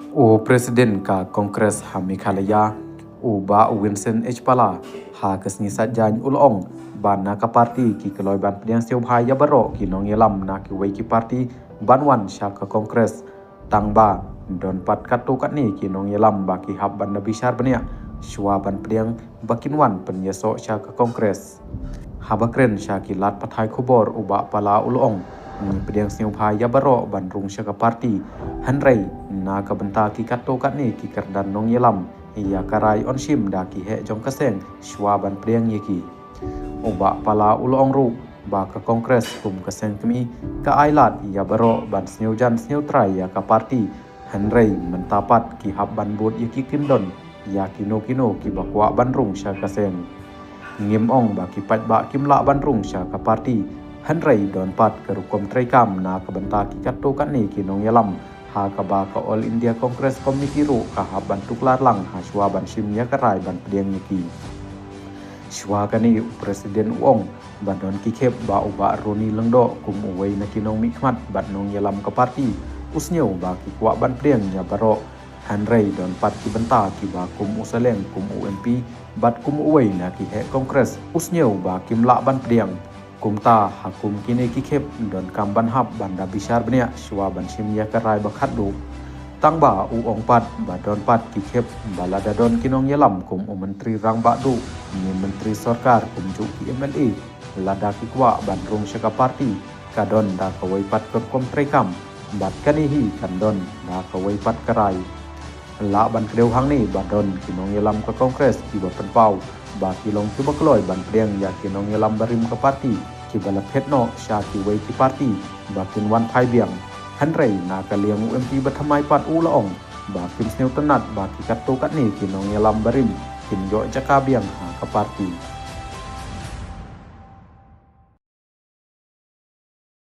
O Presiden ka Kongres Hamikhalaya, o ba Winston H. Pala, ha kesngisat jan ulong, ban na ka parti ki keloy ban pediang siu bahaya baro ki nong yelam na ki wei ki parti banwan sya ka Kongres, tang ba don pat katu kat ni ki nong yelam ba ki hab ban na bishar bania, shua ban pediang bakinwan penyeso sya ka Kongres. Habakren sya ki lat pathai khubor uba Pala ulong, ni pediang siu bahaya baro ban rung sya ka parti, hanrei na ka benta ki kato kat ni ki kerdan nong yelam ia karai onshim da ki he jong kaseng shwa ban priang yeki oba Pala ulong ru ba ka Kongres kum kaseng kemi ka ailat ia baro ban sneu jan sneu trai ya ka parti hanrei mentapat ki hab ban bot yeki kindon ya kino ki bakwa ban rung sya kaseng ngim ong ba ki pat ba kimla ban rung sya ka parti hanrei don pat ka rukom traikam na ka benta ki kato kat ni ki nong yelam ha ka ba ka All India Congress Committee ru ka ha ban tuklar lang ha shwa ban shim ya karai ban pediang yeki shwa kani Presiden Uong ban don ki khep ba uba Roni Lengdo kum uwei na kinong mikmat ban nong yelam ka parti usnyeu ba ki kwa ban pediang ya baro hanrei don pat ki benta ki ba kum usaleng kum UMP bat kum uwei na ki he Kongres usnyeu ba kimla ban pediang kumta hakum kini kikep don kamban hab banda bishar benia shwa ban shimya karai bakhat du tangba uong pat badon pat kikep balada don kinong yelam kum menteri rang ba du ni menteri sarkar kum ju ki MLA lada kikwa ban rung syaka parti kadon da kawai pat kom trekam bat kanihi kandon da kawai pat karai la ban kedeu hang ni badon kinong yelam ka Kongres ki ba penpau ba kilong ki bakloy ban priang ya kinong yelam barim ka parti ki bala phetno sya ki wei ki parti ba kin wan phai biang hanrei na ka liang UMP bathamai pat u laong ba kin sneu tanat ba ki katto kat ni kinong yelam barim kin yo jaka biang ha ka parti